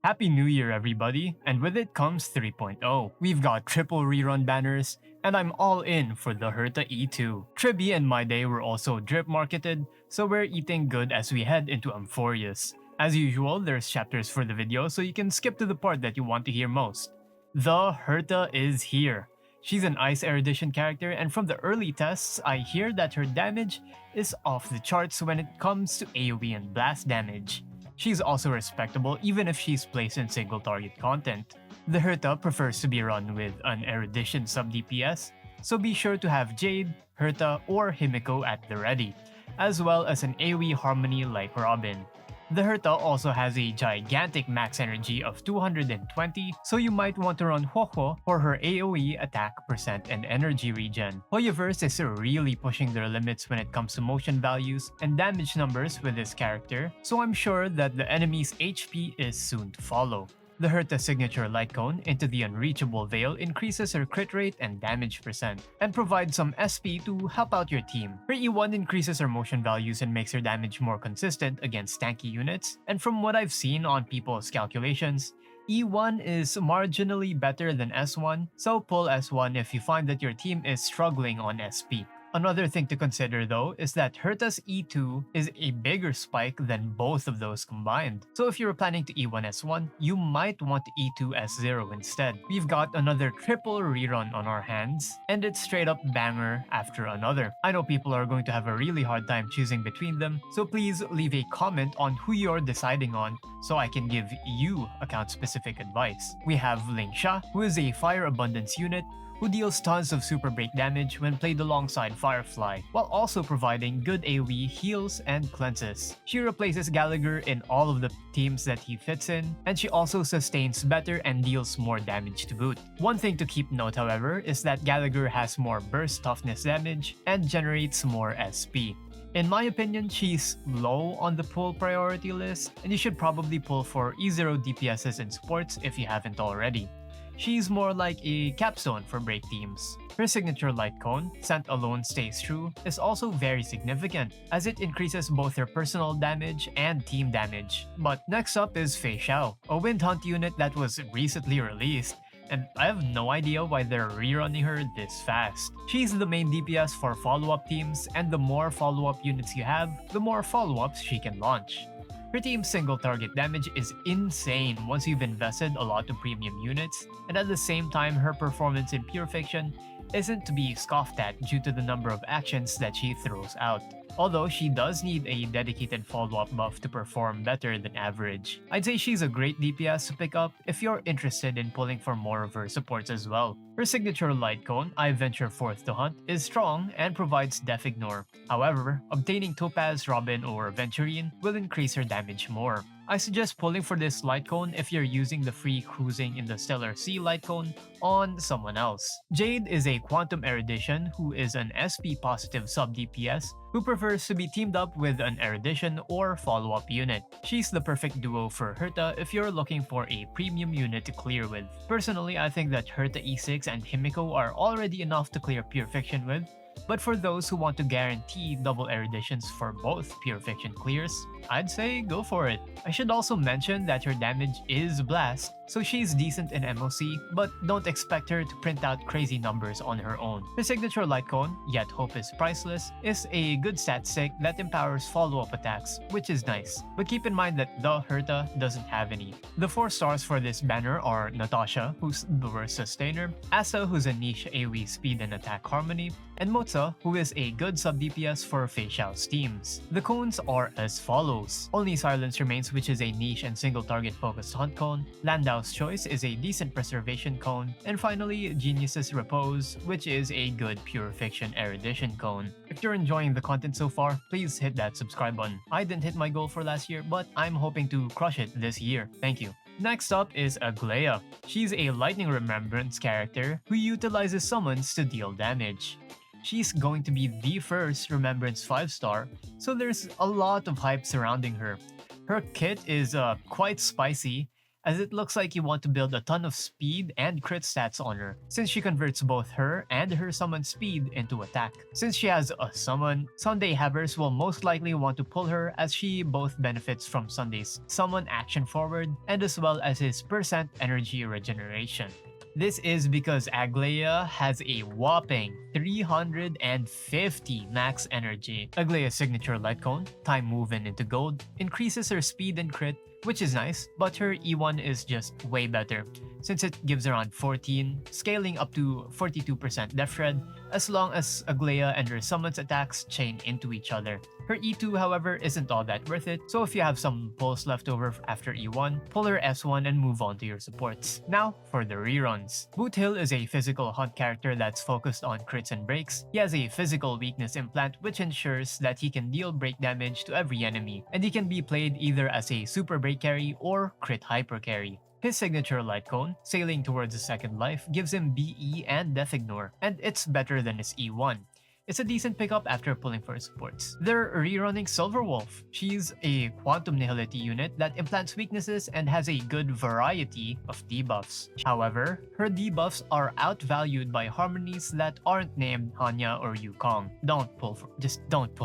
Happy New Year everybody, and with it comes 3.0. We've got triple rerun banners, and I'm all in for the Herta E2. Tribbie and Mydei were also drip marketed, so we're eating good as we head into Amphorius. As usual, there's chapters for the video, so you can skip to the part that you want to hear most. The Herta is here. She's an Ice Erudition character, and from the early tests, I hear that her damage is off the charts when it comes to AoE and blast damage. She's also respectable even if she's placed in single target content. The Herta prefers to be run with an Erudition sub DPS, so be sure to have Jade, Herta, or Himiko at the ready, as well as an AoE harmony like Robin. The Herta also has a gigantic max energy of 220, so you might want to run Huohuo for her AoE attack percent and energy regen. Hoyoverse is really pushing their limits when it comes to motion values and damage numbers with this character, so I'm sure that the enemy's HP is soon to follow. The Herta signature light cone into the unreachable veil increases her crit rate and damage percent, and provides some SP to help out your team. Her E1 increases her motion values and makes her damage more consistent against tanky units, and from what I've seen on people's calculations, E1 is marginally better than S1, so pull S1 if you find that your team is struggling on SP. Another thing to consider though is that Herta's E2 is a bigger spike than both of those combined. So if you're planning to E1 S1, you might want to E2 S0 instead. We've got another triple rerun on our hands, and it's straight up banger after another. I know people are going to have a really hard time choosing between them, so please leave a comment on who you're deciding on so I can give you account specific advice. We have Lingsha, who is a fire abundance unit who deals tons of super break damage when played alongside Firefly, while also providing good AoE heals and cleanses. She replaces Gallagher in all of the teams that he fits in, and she also sustains better and deals more damage to boot. One thing to keep note however is that Gallagher has more burst toughness damage and generates more SP. In my opinion, she's low on the pull priority list, and you should probably pull for E0 DPSs and supports if you haven't already. She's more like a capstone for break teams. Her signature light cone, Scent Alone Stays True, is also very significant as it increases both her personal damage and team damage. But next up is Feixiao, a wind hunt unit that was recently released, and I have no idea why they're rerunning her this fast. She's the main DPS for follow-up teams, and the more follow-up units you have, the more follow-ups she can launch. Her team's single target damage is insane once you've invested a lot of premium units, and at the same time her performance in Pure Fiction isn't to be scoffed at due to the number of actions that she throws out. Although she does need a dedicated follow-up buff to perform better than average. I'd say she's a great DPS to pick up if you're interested in pulling for more of her supports as well. Her signature light cone, I Venture Forth to Hunt, is strong and provides Def Ignore. However, obtaining Topaz, Robin, or Venturine will increase her damage more. I suggest pulling for this light cone if you're using the free Cruising in the Stellar Sea light cone on someone else. Jade is a Quantum Erudition who is an SP positive sub DPS who prefers to be teamed up with an Erudition or follow-up unit. She's the perfect duo for Herta if you're looking for a premium unit to clear with. Personally, I think that Herta E6 and Himiko are already enough to clear Pure Fiction with, but for those who want to guarantee double eruditions for both Pure Fiction clears, I'd say go for it. I should also mention that her damage is blast, so she's decent in MOC, but don't expect her to print out crazy numbers on her own. Her signature light cone, Yet Hope is Priceless, is a good statistic that empowers follow-up attacks, which is nice. But keep in mind that the Herta doesn't have any. The 4 stars for this banner are Natasha, who's the worst sustainer, Asa, who's a niche AoE speed and attack harmony, and Motsa, who is a good sub DPS for Feixiao's teams. The cones are as follows. Only Silence Remains, which is a niche and single target focused hunt cone, Landau's Choice is a decent preservation cone, and finally Genius's Repose, which is a good Pure Fiction erudition cone. If you're enjoying the content so far, please hit that subscribe button. I didn't hit my goal for last year, but I'm hoping to crush it this year. Thank you. Next up is Aglaea. She's a Lightning Remembrance character who utilizes summons to deal damage. She's going to be the first Remembrance 5-star, so there's a lot of hype surrounding her. Her kit is quite spicy, as it looks like you want to build a ton of speed and crit stats on her, since she converts both her and her summon speed into attack. Since she has a summon, Sunday Havers will most likely want to pull her as she both benefits from Sunday's summon action forward and as well as his percent energy regeneration. This is because Aglaia has a whopping 350 max energy. Aglaia's signature light cone, time moving into gold, increases her speed and crit, which is nice, but her E1 is just way better, since it gives around 14, scaling up to 42% def shred, as long as Aglaia and her summons attacks chain into each other. Her E2, however, isn't all that worth it, so if you have some pulse left over after E1, pull her S1 and move on to your supports. Now, for the reruns. Boothill is a physical hunt character that's focused on crits and breaks. He has a physical weakness implant which ensures that he can deal break damage to every enemy, and he can be played either as a super break carry or crit hyper carry. His signature light cone, sailing towards the second life, gives him BE and Death Ignore, and it's better than his E1. It's a decent pickup after pulling for supports. They're rerunning Silverwolf. She's a Quantum Nihility unit that implants weaknesses and has a good variety of debuffs. However, her debuffs are outvalued by harmonies that aren't named Hanya or Yukong. Don't pull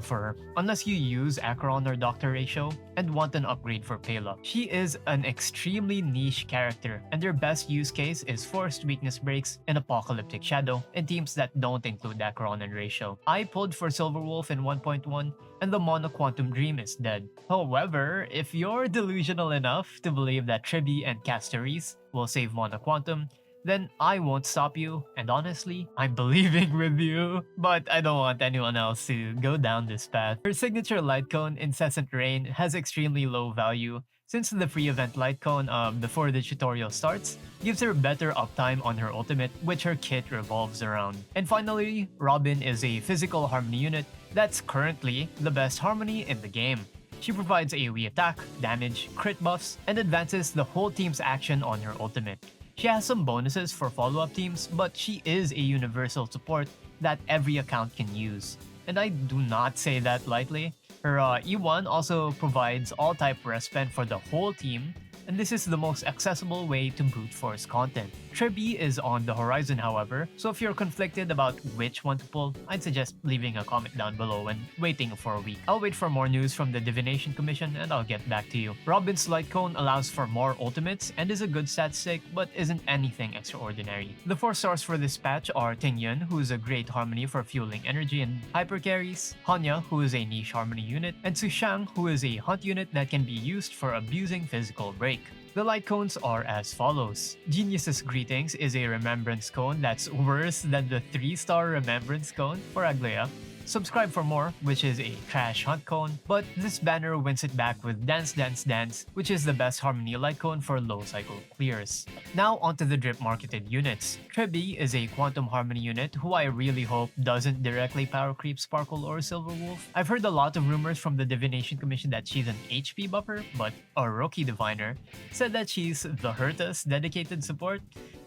for her. Unless you use Acheron or Doctor Ratio and want an upgrade for Pela. She is an extremely niche character, and their best use case is forced weakness breaks in Apocalyptic Shadow in teams that don't include Acheron and Ratio. I pulled for Silverwolf in 1.1 and the Mono Quantum Dream is dead. However, if you're delusional enough to believe that Tribbie and Castorice will save Mono Quantum, then I won't stop you, and honestly, I'm believing with you. But I don't want anyone else to go down this path. Her signature light cone, Incessant Rain, has extremely low value, since the free event light cone before the tutorial starts gives her better uptime on her ultimate, which her kit revolves around. And finally, Robin is a physical harmony unit that's currently the best harmony in the game. She provides AoE attack, damage, crit buffs, and advances the whole team's action on her ultimate. She has some bonuses for follow-up teams, but she is a universal support that every account can use. And I do not say that lightly. Her E1 also provides all-type respend for the whole team, and this is the most accessible way to brute force content. Tribbie is on the horizon, however, so if you're conflicted about which one to pull, I'd suggest leaving a comment down below and waiting for a week. I'll wait for more news from the Divination Commission and I'll get back to you. Robin's Light Cone allows for more ultimates and is a good statistic, but isn't anything extraordinary. The 4 stars for this patch are Tingyun, who is a great harmony for fueling energy and hyper carries, Hanya, who is a niche harmony unit, and Sushang, who is a hunt unit that can be used for abusing physical break. The light cones are as follows. Genius's Greetings is a remembrance cone that's worse than the 3-star remembrance cone for Aglaia. Subscribe for More, which is a trash hunt cone, but this banner wins it back with Dance Dance Dance, which is the best harmony light cone for low cycle clears. Now onto the drip marketed units. Tribbie is a quantum harmony unit who I really hope doesn't directly power creep Sparkle or Silverwolf. I've heard a lot of rumors from the Divination Commission that she's an HP buffer, but a rookie diviner said that she's the Herta's dedicated support.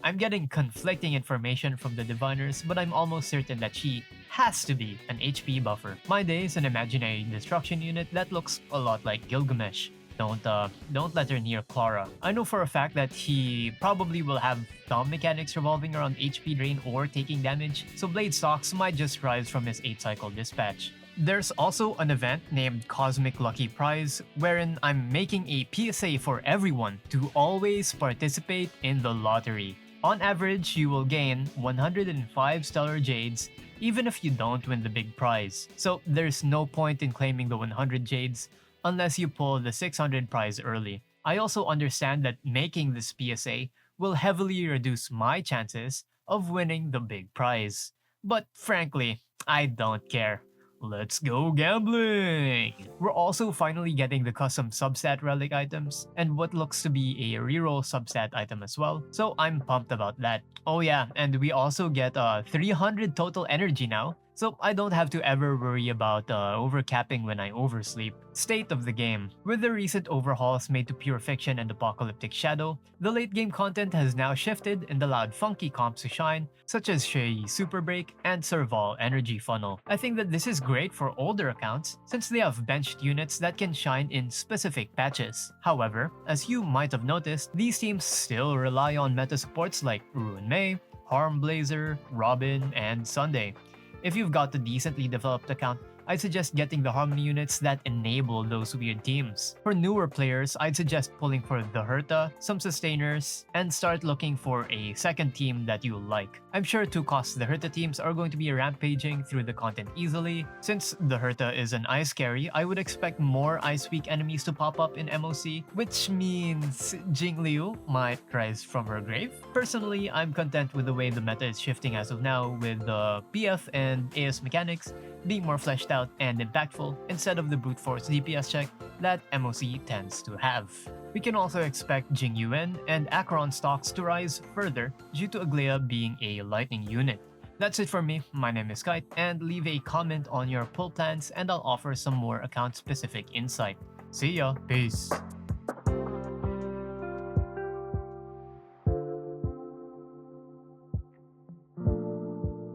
I'm getting conflicting information from the diviners, but I'm almost certain that she has to be an HP buffer. Mydei is an imaginary destruction unit that looks a lot like Gilgamesh. Don't let her near Clara. I know for a fact that he probably will have some mechanics revolving around HP drain or taking damage, so Blade Stocks might just rise from his 8-cycle dispatch. There's also an event named Cosmic Lucky Prize, wherein I'm making a PSA for everyone to always participate in the lottery. On average, you will gain 105 Stellar Jades even if you don't win the big prize. So there's no point in claiming the 100 Jades unless you pull the 600 prize early. I also understand that making this PSA will heavily reduce my chances of winning the big prize. But frankly, I don't care. Let's go gambling! We're also finally getting the custom substat relic items and what looks to be a reroll substat item as well, so I'm pumped about that. Oh yeah, and we also get 300 total energy now, so I don't have to ever worry about overcapping when I oversleep. State of the game. With the recent overhauls made to Pure Fiction and Apocalyptic Shadow, the late game content has now shifted and allowed funky comps to shine, such as Shui Super Break and Serval Energy Funnel. I think that this is great for older accounts since they have benched units that can shine in specific patches. However, as you might have noticed, these teams still rely on meta supports like Ruin Mei, Harm Blazer, Robin, and Sunday. If you've got a decently developed account, I'd suggest getting the Harmony units that enable those weird teams. For newer players, I'd suggest pulling for the Herta, some sustainers, and start looking for a second team that you like. I'm sure 2-cost the Herta teams are going to be rampaging through the content easily. Since the Herta is an ice carry, I would expect more ice weak enemies to pop up in MOC, which means Jingliu might rise from her grave. Personally, I'm content with the way the meta is shifting as of now, with the PF and AS mechanics being more fleshed out and impactful instead of the brute force DPS check that MOC tends to have. We can also expect Jingyun and Acheron stocks to rise further due to Aglaya being a lightning unit. That's it for me, my name is Kyte, and leave a comment on your pull plans and I'll offer some more account specific insight. See ya, peace!